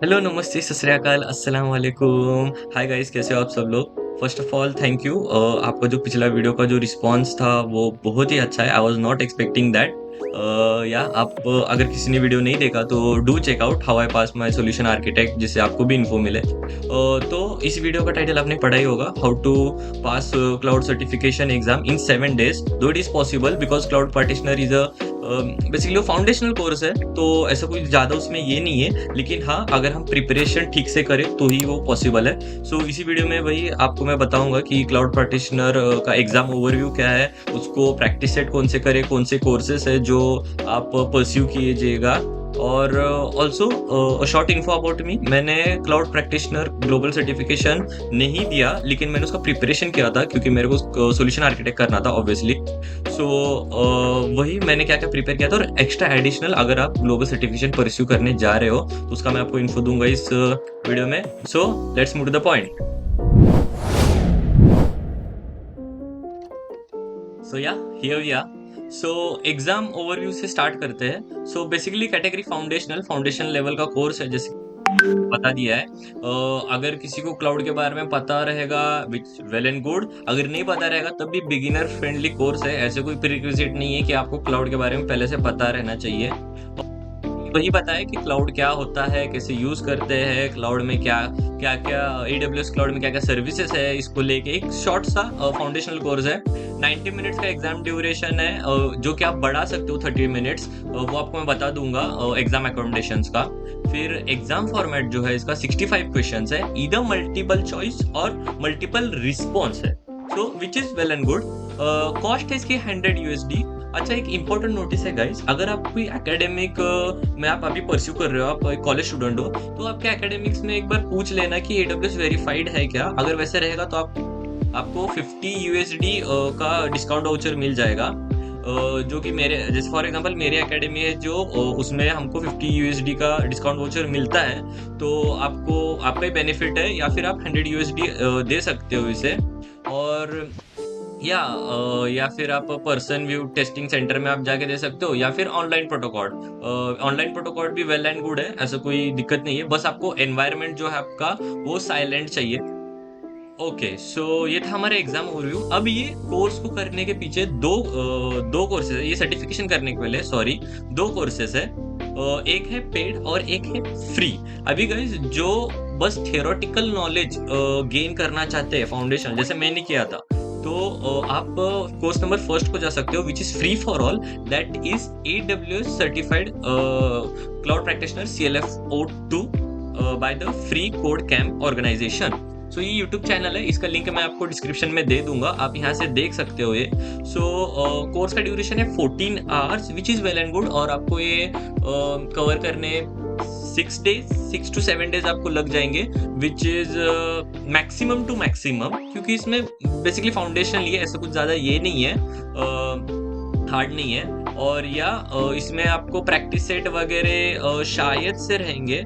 Hello, नमस्ते, सत श्री अकाल, अस्सलाम वालेकुम। हाय गाइस, कैसे हो आप सब लोग? First of all thank you. आपका जो पिछला वीडियो का जो रिस्पॉन्स था वो बहुत ही अच्छा है। I was not expecting that. या आप अगर किसी ने वीडियो नहीं देखा तो do check out how I pass my solution architect, जिससे आपको भी इन्फो मिले। तो इस वीडियो का टाइटल आपने पढ़ा ही होगा, how to pass cloud certification exam in 7 days, though it is possible because cloud practitioner is a basically वो फाउंडेशनल कोर्स है, तो ऐसा कोई ज़्यादा उसमें ये नहीं है। लेकिन हाँ, अगर हम प्रिपरेशन ठीक से करें तो ही वो पॉसिबल है। सो इसी वीडियो में वही आपको मैं बताऊँगा कि क्लाउड प्रैक्टिशनर का एग्ज़ाम ओवरव्यू क्या है, उसको प्रैक्टिस सेट कौन से करें, कौन से कोर्सेज़ है जो आप परस्यू कीजिएगा। और also short info about me, मैंने क्लाउड प्रैक्टिशनर ग्लोबल सर्टिफिकेशन नहीं दिया, लेकिन मैंने उसका प्रिपरेशन किया था क्योंकि मेरे को सॉल्यूशन आर्किटेक्ट करना था ऑब्वियसली। सो वही मैंने क्या-क्या प्रिपेयर किया था, और एक्स्ट्रा एडिशनल अगर आप ग्लोबल सर्टिफिकेशन परस्यू करने जा रहे हो, तो उसका मैं आपको इन्फो दूँगा इस वीडियो में। So let's move to the point. So yeah here we are. So exam overview से स्टार्ट करते हैं। So basically category foundation level का कोर्स है, जैसे बता दिया है। अगर किसी को क्लाउड के बारे में पता रहेगा विच वेल एंड गुड, अगर नहीं पता रहेगा तब भी बिगिनर फ्रेंडली कोर्स है। ऐसे कोई प्रीरिक्विजिट नहीं है कि आपको क्लाउड के बारे में पहले से पता रहना चाहिए। वही बताया कि क्लाउड क्या होता है, कैसे यूज़ करते हैं, क्लाउड में क्या-क्या एडब्ल्यूएस क्लाउड में क्या-क्या सर्विसेज़ है, इसको लेके एक शॉर्ट सा फाउंडेशनल कोर्स है। 90 मिनट्स का एग्ज़ाम ड्यूरेशन है, जो कि आप बढ़ा सकते हो 30 मिनट्स, वो आपको मैं बता दूँगा एग्ज़ाम अकोमोडेशंस का। फिर एग्ज़ाम फॉर्मेट जो है इसका 65 क्वेश्चंस है, ईदर मल्टीपल चॉइस और मल्टीपल रिस्पॉन्स है। So which is well and good. Cost है इसकी 100 यूएसडी। अच्छा, एक इम्पोर्टेंट नोटिस है गाइस, अगर आप कोई एकेडमिक में आप अभी परस्यू कर रहे हो, आप एक कॉलेज स्टूडेंट हो, तो आपके एकेडमिक्स में एक बार पूछ लेना कि एडब्ल्यूएस वेरीफाइड है क्या? अगर वैसे रहेगा तो आपको 50 यूएसडी का डिस्काउंट वाउचर मिल जाएगा। जो कि मेरे जैसे फॉर एग्जांपल मेरी एकेडमी है जो उसमें हमको 50 यूएसडी का डिस्काउंट वाउचर मिलता है, तो आपको आपका ही बेनिफिट है, या फिर आप 100 यूएसडी दे सकते हो इसे। और या फिर आप पर्सन व्यू टेस्टिंग सेंटर में आप जाके दे सकते हो, या फिर ऑनलाइन प्रोटोकॉल। ऑनलाइन प्रोटोकॉल भी वेल एंड गुड है, ऐसा कोई दिक्कत नहीं है, बस आपको एनवायरनमेंट जो है आपका वो साइलेंट चाहिए। ओके, सो ये था हमारा एग्जाम ओवरव्यू। अब ये कोर्स को करने के पीछे दो कोर्सेज है, ये सर्टिफिकेशन करने के पहले सॉरी, दो कोर्सेज है। एक है पेड और एक है फ्री। अभी गाइस जो बस थियोरेटिकल नॉलेज गेन करना चाहते हैं फाउंडेशन, जैसे मैंने किया था, तो आप कोर्स नंबर फर्स्ट को जा सकते हो, which is free for all, that is AWS certified cloud practitioner CLFO2 by the free code camp organization. So ये यूट्यूब चैनल है, इसका लिंक मैं आपको डिस्क्रिप्शन में दे दूंगा, आप यहाँ से देख सकते हो ये। सो कोर्स का ड्यूरेशन है 14 hours, which is well and good, और आपको ये कवर करने 6 to 7 डेज आपको लग जाएंगे, which is maximum to maximum, क्योंकि इसमें बेसिकली फाउंडेशन लिए, ऐसा कुछ ज़्यादा ये नहीं है, हार्ड नहीं है। और इसमें आपको प्रैक्टिस सेट वगैरह शायद से रहेंगे,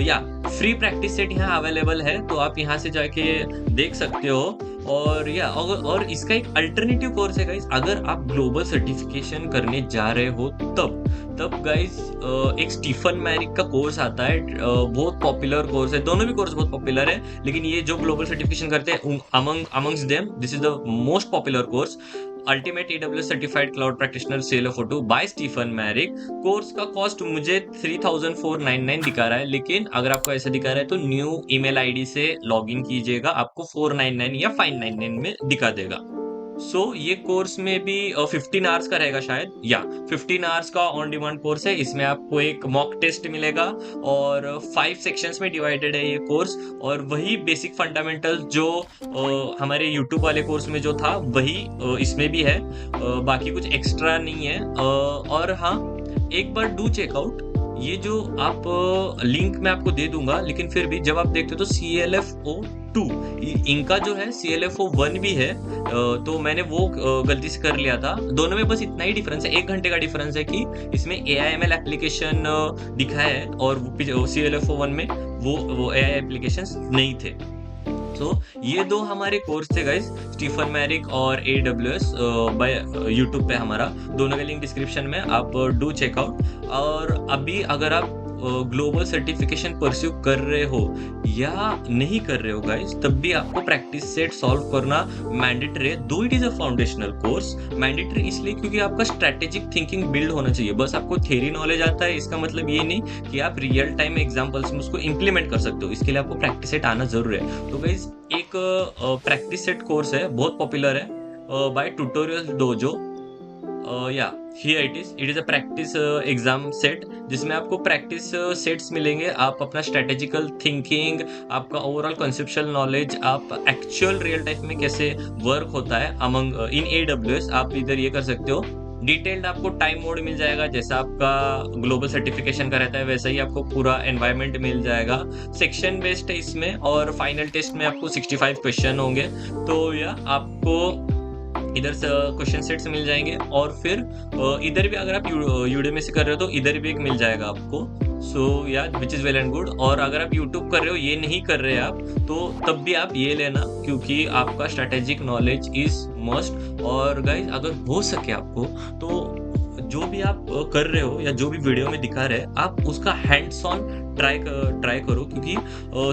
या फ्री प्रैक्टिस सेट यहाँ अवेलेबल है, तो आप यहाँ से जाके देख सकते हो। और इसका एक अल्टरनेटिव कोर्स है गाइस, अगर आप ग्लोबल सर्टिफिकेशन करने जा रहे हो तब गाइस एक स्टीफन मैरिक का कोर्स आता है, बहुत पॉपुलर कोर्स है, दोनों भी कोर्स बहुत पॉपुलर है, लेकिन ये जो ग्लोबल सर्टिफिकेशन करते हैं amongst them this is the most popular course, ultimate AWS certified cloud practitioner CLFO2 by Stephen Maarek. Course का कॉस्ट मुझे 3499 दिखा रहा है, लेकिन अगर आपको ऐसा दिखा रहा है तो न्यू ईमेल आईडी से लॉगिन कीजिएगा, आपको 499 या 599 में दिखा देगा। ये कोर्स में भी 15 आवर्स का रहेगा शायद, 15 आवर्स का ऑन डिमांड कोर्स है। इसमें आपको एक मॉक टेस्ट मिलेगा, और 5 सेक्शंस में डिवाइडेड है ये कोर्स, और वही बेसिक फंडामेंटल जो हमारे यूट्यूब वाले कोर्स में जो था वही इसमें भी है, बाकी कुछ एक्स्ट्रा नहीं है। और हाँ, एक बार डू चेकआउट, ये जो आप लिंक मैं आपको दे दूंगा, लेकिन फिर भी जब आप देखते हो तो CLFO2 इनका जो है CLFO1 भी है, तो मैंने वो गलती से कर लिया था। दोनों में बस इतना ही डिफरेंस है, 1 घंटे का डिफरेंस है, कि इसमें AIML एप्लीकेशन दिखा है, और CLFO1 में वो AI एप्लीकेशंस नहीं थे। ये दो हमारे कोर्स थे गाइस, स्टीफन मैरिक और AWS बाय यूट्यूब पे हमारा, दोनों का लिंक डिस्क्रिप्शन में, आप डू चेकआउट। और अभी अगर आप ग्लोबल सर्टिफिकेशन परस्यू कर रहे हो या नहीं कर रहे हो गाइस, तब भी आपको प्रैक्टिस सेट सॉल्व करना मैंडेटरी है। दो it is a foundational course. Mandatory इसलिए क्योंकि आपका स्ट्रेटेजिक थिंकिंग बिल्ड होना चाहिए। बस आपको थ्योरी नॉलेज आता है इसका मतलब ये नहीं कि आप रियल टाइम एग्जांपल्स में उसको इंप्लीमेंट कर सकते हो। इसके लिए आपको प्रैक्टिस सेट आना जरूर है। तो गाइस एक प्रैक्टिस सेट कोर्स है, बहुत पॉपुलर है, बाय ट्यूटोरियल डोजो। या here it is a practice exam set, जिसमें आपको प्रैक्टिस सेट्स मिलेंगे। आप अपना स्ट्रेटेजिकल थिंकिंग, आपका ओवरऑल कंसेप्चुअल नॉलेज, आप एक्चुअल रियल टाइम में कैसे वर्क होता है अमंग इन एडब्ल्यूएस, आप इधर ये कर सकते हो। डिटेल्ड आपको टाइम मोड मिल जाएगा, जैसा आपका ग्लोबल सर्टिफिकेशन का रहता है वैसा ही आपको पूरा एनवायरनमेंट मिल जाएगा। सेक्शन बेस्ड है इसमें, और फाइनल टेस्ट में आपको 65 क्वेश्चन होंगे। तो या आपको इधर से क्वेश्चन सेट्स मिल जाएंगे, और फिर इधर भी अगर आप यूडेमी से कर रहे हो तो इधर भी एक मिल जाएगा आपको। सो या which is well and good. और अगर आप यूट्यूब कर रहे हो, ये नहीं कर रहे आप, तो तब भी आप ये लेना, क्योंकि आपका स्ट्रेटेजिक नॉलेज इज मस्ट। और गाइज अगर हो सके आपको, तो जो भी आप कर रहे हो या जो भी वीडियो में दिखा रहे हैं, आप उसका हैंड्स ऑन ट्राई करो, क्योंकि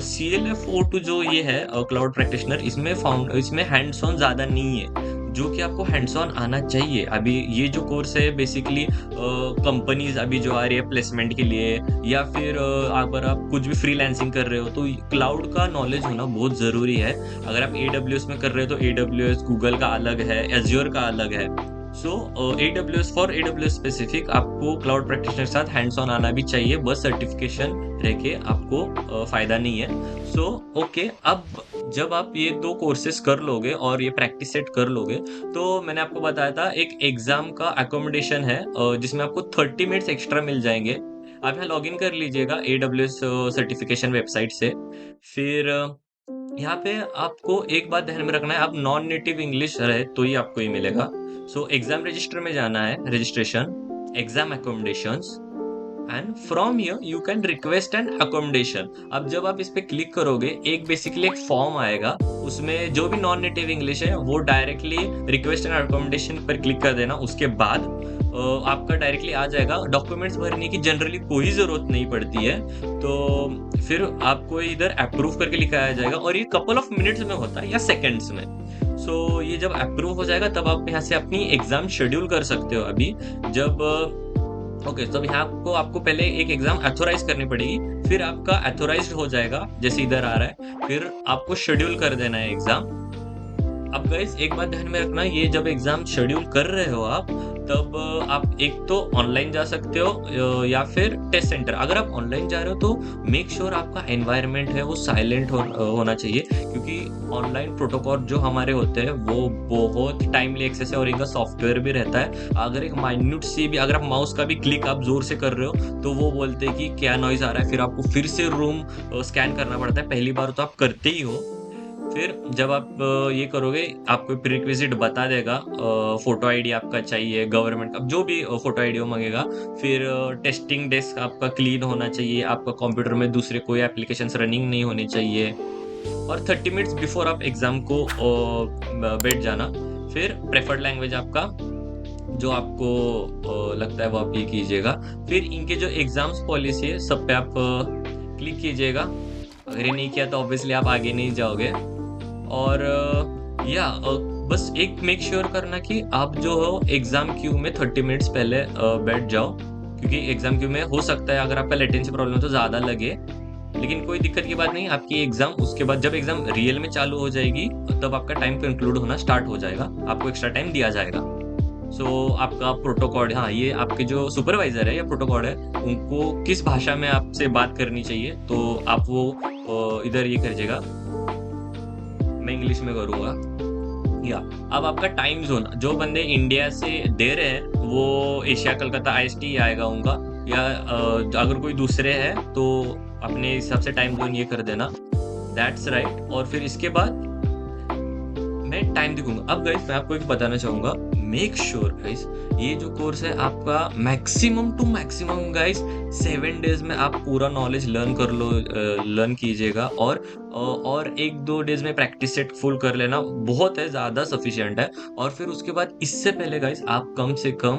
CLF-O2 जो ये है क्लाउड प्रैक्टिशनर, इसमें हैंड्स ऑन ज़्यादा नहीं है, जो कि आपको हैंड्स ऑन आना चाहिए। अभी ये जो कोर्स है बेसिकली कंपनीज अभी जो आ रही है प्लेसमेंट के लिए, या फिर अगर आप कुछ भी फ्रीलांसिंग कर रहे हो, तो क्लाउड का नॉलेज होना बहुत ज़रूरी है। अगर आप AWS में कर रहे हो तो AWS गूगल का अलग है, एज्योर का अलग है। सो AWS स्पेसिफिक आपको क्लाउड प्रैक्टिशनर के साथ हैंड्स ऑन आना भी चाहिए, बस सर्टिफिकेशन रह के आपको फायदा नहीं है। सो ओके, अब जब आप ये 2 कोर्सेस कर लोगे और ये प्रैक्टिस सेट कर लोगे, तो मैंने आपको बताया था एक एग्जाम का अकोमोडेशन है, जिसमें आपको 30 मिनट्स एक्स्ट्रा मिल जाएंगे। आप यहाँ लॉगिन कर लीजिएगा AWS सर्टिफिकेशन वेबसाइट से। फिर यहाँ पे आपको एक बात ध्यान में रखना है, आप नॉन नेटिव इंग्लिश रहे तो ही आपको ये मिलेगा। सो एग्जाम रजिस्टर में जाना है, registration, exam accommodations, and from here you can request N accommodation. अब जब आप इस पे क्लिक करोगे, एक बेसिकली एक फॉर्म आएगा, उसमें जो भी नॉन नेटिव इंग्लिश है वो डायरेक्टली रिक्वेस्ट एंड अकोमोडेशन पर क्लिक कर देना। उसके बाद आपका डायरेक्टली आ जाएगा। डॉक्यूमेंट्स भरने की जनरली कोई ज़रूरत नहीं पड़ती है, तो फिर आपको इधर अप्रूव करके लिखाया जाएगा, और ये कपल ऑफ मिनट्स में होता है या सेकेंड्स में। सो ये जब अप्रूव हो जाएगा, तब आप यहाँ से अपनी एग्जाम शेड्यूल कर सकते हो। अभी जब ओके, तो यहाँ आपको पहले एक एग्जाम अथोराइज करनी पड़ेगी, फिर आपका अथोराइज्ड हो जाएगा, जैसे इधर आ रहा है, फिर आपको शेड्यूल कर देना है एग्जाम। अब गाइस एक बात ध्यान में रखना, ये जब एग्जाम शेड्यूल कर रहे हो आप, तब आप एक तो ऑनलाइन जा सकते हो या फिर टेस्ट सेंटर। अगर आप ऑनलाइन जा रहे हो तो मेक श्योर आपका एनवायरनमेंट है वो साइलेंट होना चाहिए, क्योंकि ऑनलाइन प्रोटोकॉल जो हमारे होते हैं वो बहुत टाइमली एक्सेस है, और इनका सॉफ्टवेयर भी रहता है। अगर एक माइन्यूट सी भी, अगर आप माउस का भी क्लिक आप जोर से कर रहे हो, तो वो बोलते हैं कि क्या नॉइज आ रहा है, फिर आपको फिर से रूम स्कैन करना पड़ता है। पहली बार तो आप करते ही हो, फिर जब आप ये करोगे, आपको प्रीरिक्विजिट बता देगा, फोटो आईडी आपका चाहिए, गवर्नमेंट का जो भी फोटो आईडी वो मांगेगा। फिर टेस्टिंग डेस्क आपका क्लीन होना चाहिए, आपका कंप्यूटर में दूसरे कोई एप्लीकेशंस रनिंग नहीं होनी चाहिए, और 30 मिनट्स बिफोर आप एग्जाम को बैठ जाना। फिर प्रेफर्ड लैंग्वेज आपका जो आपको लगता है वो आप ये कीजिएगा। फिर इनके जो एग्जाम्स पॉलिसी है सब पे आप क्लिक कीजिएगा। अगर ये नहीं किया तो ऑब्वियसली आप आगे नहीं जाओगे। और बस एक मेक श्योर करना कि आप जो हो एग्जाम क्यू में 30 मिनट्स पहले बैठ जाओ, क्योंकि एग्जाम क्यू में हो सकता है अगर आपका लेटेंसी प्रॉब्लम है तो ज़्यादा लगे, लेकिन कोई दिक्कत की बात नहीं। आपकी एग्जाम उसके बाद जब एग्जाम रियल में चालू हो जाएगी, तब आपका टाइम कंक्लूड होना स्टार्ट हो जाएगा, आपको एक्स्ट्रा टाइम दिया जाएगा। सो आपका प्रोटोकॉल, हाँ, ये आपके जो सुपरवाइजर है या प्रोटोकॉल है, उनको किस भाषा में आपसे बात करनी चाहिए, तो आप वो इधर ये करिएगा। मैं इंग्लिश में करूँगा। या अब आपका टाइम जोन, जो बंदे इंडिया से दे रहे हैं वो एशिया कलकत्ता IST आएगा उनका, या अगर कोई दूसरे है तो अपने हिसाब से टाइम जोन ये कर देना। That's right. और फिर इसके बाद मैं टाइम दिखाऊंगा। अब गाइस मैं आपको एक बताना चाहूँगा, मेक श्योर गाइस ये जो कोर्स है आपका maximum to maximum guys 7 days में आप पूरा नॉलेज लर्न कीजिएगा, और 1-2 डेज में प्रैक्टिस सेट फुल कर लेना बहुत है, ज़्यादा सफिशिएंट है। और फिर उसके बाद इससे पहले गाइस आप कम से कम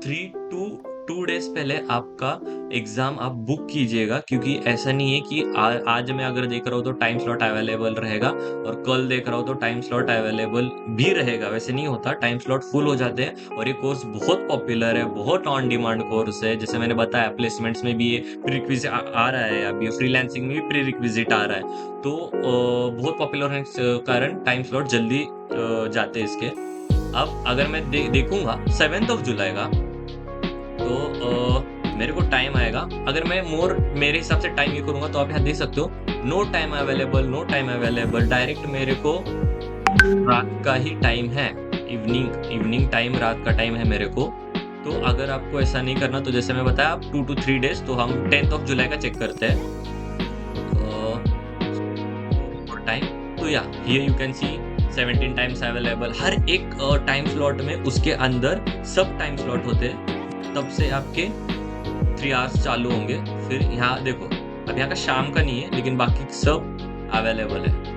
3 to 2 डेज़ पहले आपका एग्ज़ाम आप बुक कीजिएगा, क्योंकि ऐसा नहीं है कि आज मैं अगर देख रहा हूँ तो टाइम स्लॉट अवेलेबल रहेगा और कल देख रहा हूँ तो टाइम स्लॉट अवेलेबल भी रहेगा, वैसे नहीं होता, टाइम स्लॉट फुल हो जाते हैं और ये कोर्स बहुत पॉपुलर है, बहुत ऑन डिमांड कोर्स है। जैसे मैंने बताया प्लेसमेंट्स में भी ये प्रीरिक्विज़िट आ रहा है, अभी फ्रीलांसिंग में भी प्रीरिक्विज़िट आ रहा है। तो बहुत पॉपुलर होने के कारण टाइम स्लॉट जल्दी जाते हैं इसके। अब अगर मैं देखूँगा 7th ऑफ जुलाई का, तो मेरे को टाइम आएगा। अगर मैं मेरे हिसाब से टाइम ये करूँगा तो आप यहाँ देख सकते हो, no time available, no time available, direct मेरे को रात का ही टाइम है, इवनिंग टाइम रात का टाइम है मेरे को। तो अगर आपको ऐसा नहीं करना तो जैसे मैं बताया, आप 2 टू 3 डेज़, तो हम 10th ऑफ जुलाई का चेक करते हैं। और टाइम, तो yeah here you can see 17 times available. हर एक टाइम स्लॉट में उसके अंदर सब टाइम स्लॉट होते हैं, तब से आपके 3 आवर्स चालू होंगे। फिर यहाँ देखो, अब यहाँ का शाम का नहीं है, लेकिन बाकी सब अवेलेबल है।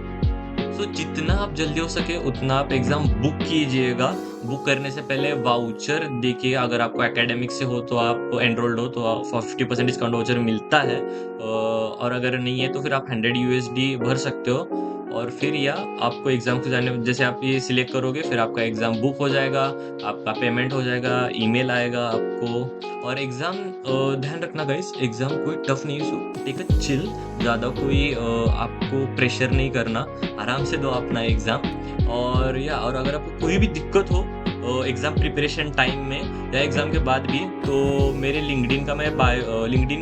सो जितना आप जल्दी हो सके उतना आप एग्ज़ाम बुक कीजिएगा। बुक करने से पहले वाउचर देखिए, अगर आपको एकेडमिक से हो तो आप एनरोल्ड हो तो 50% डिस्काउंट वाउचर मिलता है। और अगर नहीं है तो फिर आप 100 यूएसडी भर सकते हो और फिर या आपको एग्ज़ाम को जाने, जैसे आप ये सिलेक्ट करोगे फिर आपका एग्ज़ाम बुक हो जाएगा, आपका पेमेंट हो जाएगा, ईमेल आएगा आपको। और एग्ज़ाम ध्यान रखना गाइस, एग्ज़ाम कोई टफ नहीं है, सो टेक अ चिल, ज़्यादा कोई आपको प्रेशर नहीं करना, आराम से दो अपना एग्ज़ाम। और अगर आपको कोई भी दिक्कत हो एग्ज़ाम प्रिपरेशन टाइम में या एग्ज़ाम के बाद भी, तो मेरे लिंक्डइन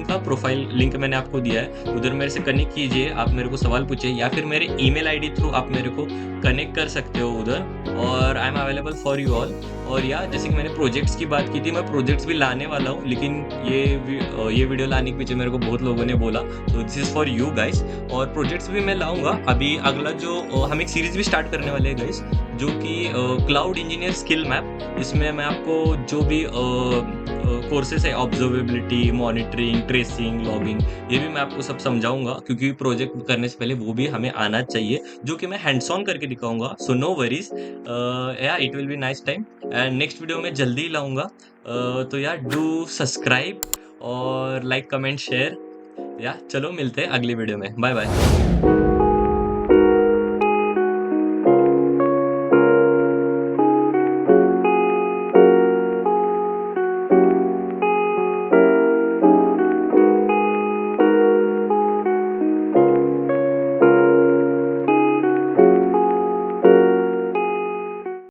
का प्रोफ़ाइल लिंक मैंने आपको दिया है, उधर मेरे से कनेक्ट कीजिए, आप मेरे को सवाल पूछिए या फिर मेरे ईमेल आईडी थ्रू आप मेरे को कनेक्ट कर सकते हो उधर, और I am available for you all. और या जैसे कि मैंने प्रोजेक्ट्स की बात की थी, मैं प्रोजेक्ट्स भी लाने वाला हूँ, लेकिन ये वीडियो लाने के पीछे मेरे को बहुत लोगों ने बोला, तो this is for you guys. और प्रोजेक्ट्स भी मैं लाऊँगा। अभी अगला जो हम एक सीरीज़ भी स्टार्ट करने वाले हैं गाइस, जो कि क्लाउड इंजीनियर स्किल मैप। इसमें मैं आपको जो भी कोर्सेज़ है, ऑब्जर्वेबिलिटी, मॉनिटरिंग, ट्रेसिंग, लॉगिंग, ये भी मैं आपको सब समझाऊँगा, क्योंकि प्रोजेक्ट करने से पहले वो भी हमें आना चाहिए, जो कि मैं हैंड्स ऑन करके दिखाऊँगा। So no worries, yeah it will be nice time and next video में जल्दी ही लाऊँगा। तो यार डू सब्सक्राइब और लाइक, कमेंट, शेयर। या चलो मिलते हैं अगली वीडियो में। Bye bye.